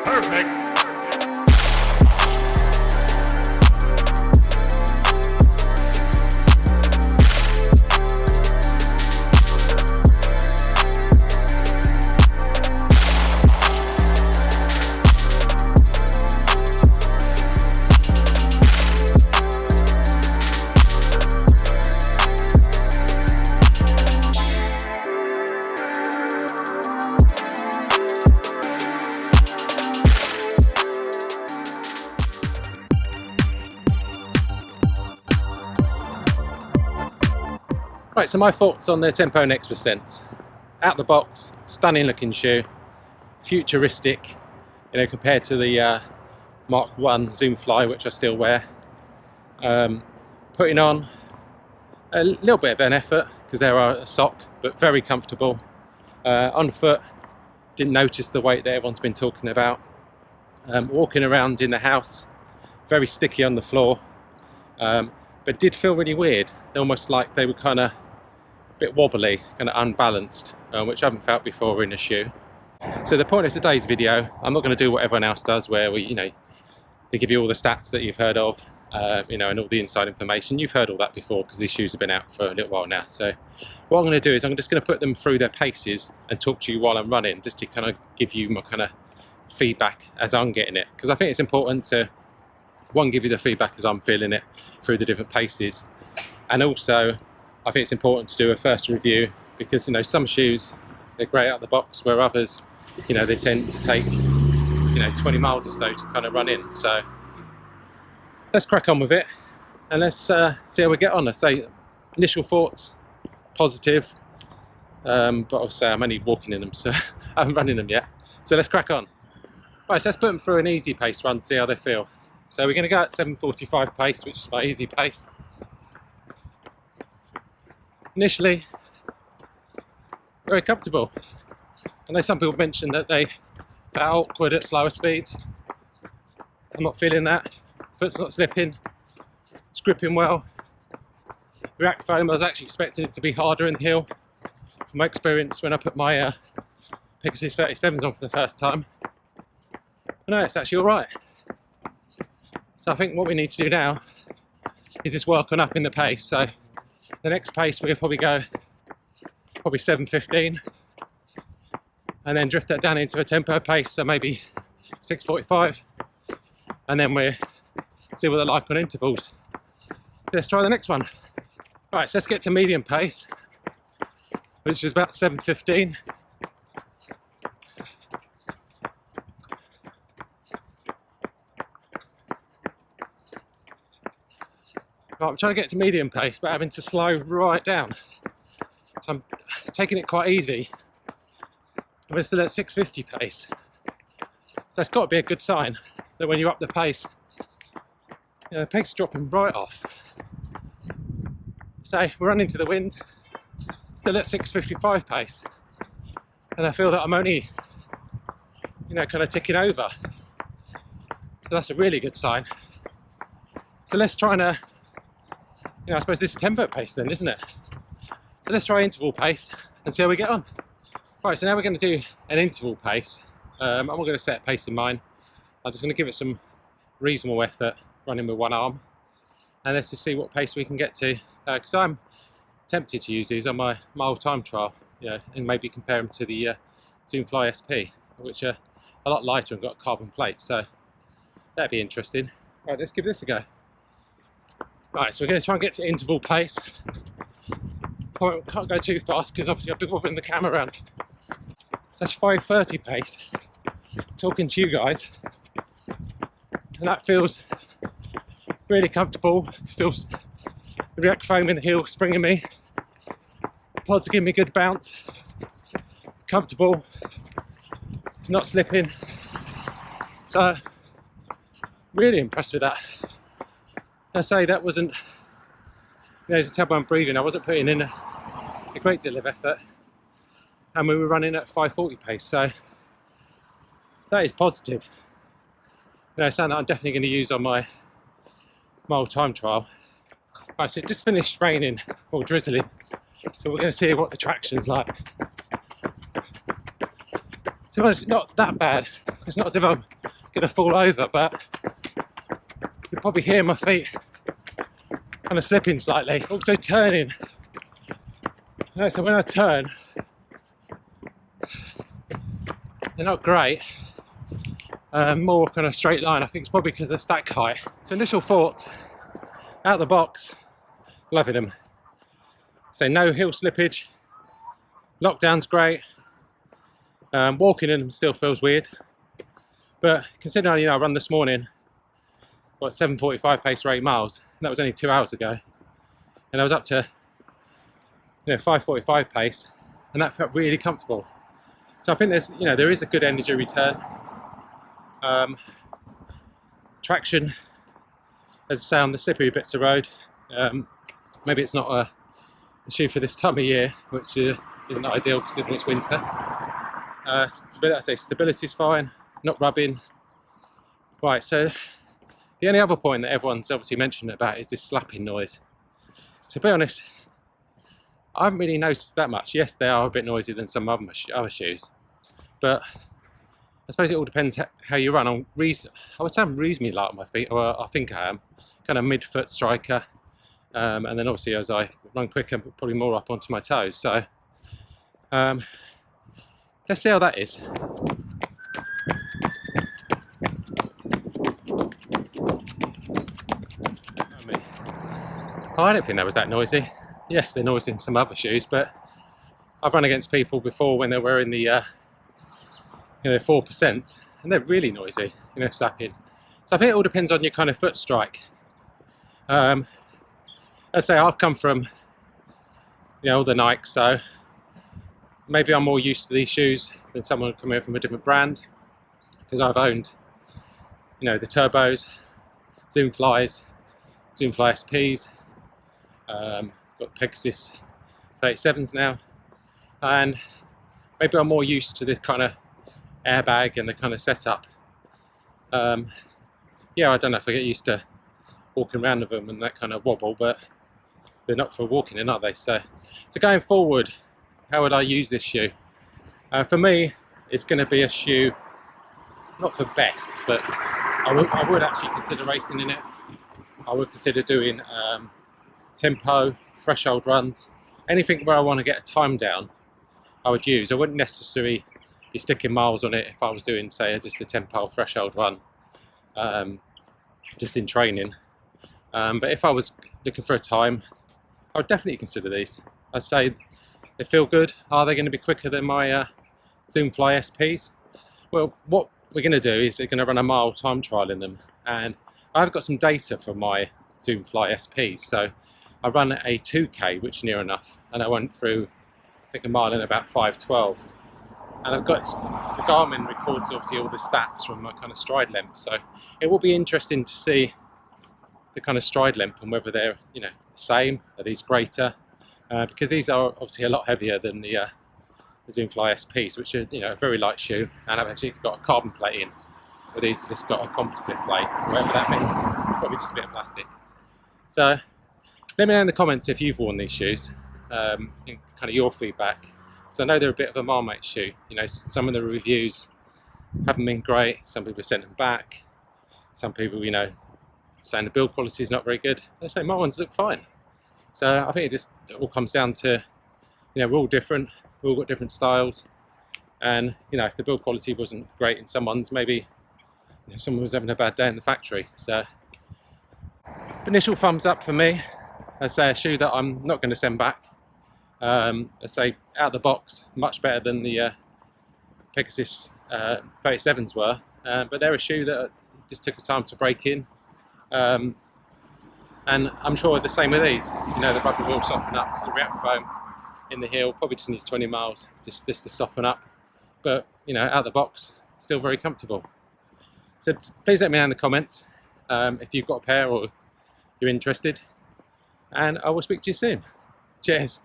Perfect. Right, so my thoughts on the Tempo Next Percent. Out the box, stunning looking shoe, futuristic, you know, compared to the Mark 1 Zoom Fly, which I still wear. Putting on a little bit of an effort because they are a sock, but very comfortable. On foot, didn't notice the weight that everyone's been talking about. Walking around in the house, very sticky on the floor, but did feel really weird, almost like they were kind of a bit wobbly, kind of unbalanced, which I haven't felt before in a shoe. So the point of today's video, I'm not going to do what everyone else does, where we, you know, they give you all the stats that you've heard of, you know, and all the inside information. You've heard all that before because these shoes have been out for a little while now. So what I'm going to do is I'm just going to put them through their paces and talk to you while I'm running, just to kind of give you my kind of feedback as I'm getting it, because I think it's important to, one, give you the feedback as I'm feeling it through the different paces, and also I think it's important to do a first review, because, you know, some shoes, they're great out of the box, where others, you know, they tend to take, you know, 20 miles or so to kind of run in. So let's crack on with it and let's see how we get on. I say initial thoughts, positive, but I'll say I'm only walking in them, so I haven't run in them yet. So let's crack on. Right, so let's put them through an easy pace run, see how they feel. So we're going to go at 7:45 pace, which is my easy pace. Initially, very comfortable. I know some people mention that they felt awkward at slower speeds. I'm not feeling that. Foot's not slipping. It's gripping well. React foam, I was actually expecting it to be harder in the heel. From my experience when I put my Pegasus 37s on for the first time. No, it's actually alright. So I think what we need to do now is just work on upping the pace. So the next pace we'll probably go 7:15, and then drift that down into a tempo pace, so maybe 6:45, and then we'll see what they're like on intervals. So let's try the next one. Right, so let's get to medium pace, which is about 7:15. Right, I'm trying to get to medium pace, but having to slow right down. So I'm taking it quite easy. We're still at 6:50 pace. So that's got to be a good sign that when you up the pace, you know, the pace is dropping right off. So we're running to the wind, still at 6:55 pace. And I feel that I'm only, you know, kind of ticking over. So that's a really good sign. So let's try and, you know, I suppose this is tempo pace then, isn't it? So let's try interval pace and see how we get on. Right, so now we're going to do an interval pace. I'm not going to set a pace in mind. I'm just going to give it some reasonable effort, running with one arm. And let's just see what pace we can get to. Because I'm tempted to use these on my mile time trial, you know, and maybe compare them to the Zoom Fly SP, which are a lot lighter and got carbon plates. So that'd be interesting. Right, let's give this a go. Right, so we're going to try and get to interval pace. Can't go too fast because obviously I've been wobbling the camera around. So that's 5:30 pace, talking to you guys. And that feels really comfortable. It feels the React foam in the heel springing me. Pods are giving me a good bounce. Comfortable. It's not slipping. So, really impressed with that. I say that wasn't, you know, as you tell by I'm breathing, I wasn't putting in a great deal of effort, and we were running at 5:40 pace, so that is positive. You know, something that I'm definitely going to use on my mile time trial. Right, so it just finished raining or drizzling, so we're going to see what the traction's like. To be honest, it's not that bad. It's not as if I'm going to fall over, but you'll probably hear my feet kind of slipping slightly. Also turning. So when I turn, they're not great. More kind of straight line. I think it's probably because of the stack height. So initial thoughts, out the box, loving them. So no hill slippage. Lockdown's great. Walking in them still feels weird, but considering I run this morning, 7:45 pace for 8 miles, and that was only 2 hours ago, and I was up to 5:45 pace, and that felt really comfortable. So I think there is a good energy return. Traction, as I say, on the slippery bits of road. Maybe it's not a issue for this time of year, which isn't ideal considering it's winter. Stability's fine, not rubbing. Right, so the only other point that everyone's obviously mentioned about is this slapping noise. To be honest, I haven't really noticed that much. Yes, they are a bit noisier than some other shoes, but I suppose it all depends how you run. I would say I'm reasonably light on my feet, or I think I am, kind of mid-foot striker, and then obviously as I run quicker, probably more up onto my toes. So let's see how that is. I don't think that was that noisy. Yes, they're noisy in some other shoes, but I've run against people before when they're wearing the 4%, and they're really noisy, slapping. So I think it all depends on your kind of foot strike. As I say, I've come from all the Nikes, so maybe I'm more used to these shoes than someone coming from a different brand, because I've owned the Turbos, Zoom Flies, Zoom Fly SPs, got Pegasus 37s now, and maybe I'm more used to this kind of airbag and the kind of setup. I don't know if I get used to walking around with them and that kind of wobble, but they're not for walking in, are they? So going forward, how would I use this shoe? For me, it's going to be a shoe not for best, but I would actually consider racing in it. I would consider doing tempo, threshold runs, anything where I want to get a time down, I would use. I wouldn't necessarily be sticking miles on it if I was doing, say, just a tempo threshold run, just in training. But if I was looking for a time, I would definitely consider these. I'd say they feel good. Are they going to be quicker than my Zoom Fly SPs? Well, what we're going to do is we're going to run a mile time trial in them, and I've got some data from my Zoom Fly SPs. So I run a 2K, which is near enough, and I went through, I think, a mile in about 5:12. And I've got the Garmin records obviously all the stats from my kind of stride length. So it will be interesting to see the kind of stride length and whether they're the same, are these greater, because these are obviously a lot heavier than the Zoom Fly SPs, which are a very light shoe, and I've actually got a carbon plate in, but these have just got a composite plate, whatever that means, probably just a bit of plastic. So let me know in the comments if you've worn these shoes, and kind of your feedback, because I know they're a bit of a marmite shoe. Some of the reviews haven't been great. Some people sent them back. Some people saying the build quality is not very good. I say my ones look fine. So I think it all comes down to we're all different, we've all got different styles, and if the build quality wasn't great in someone's, maybe someone was having a bad day in the factory. So initial thumbs up for me. I say a shoe that I'm not going to send back. I say out the box, much better than the Pegasus 37s were, but they're a shoe that just took a time to break in. And I'm sure the same with these. The rubber will soften up because the react foam in the heel probably just needs 20 miles just to soften up. But out the box, still very comfortable. So please let me know in the comments if you've got a pair or you're interested, and I will speak to you soon. Cheers.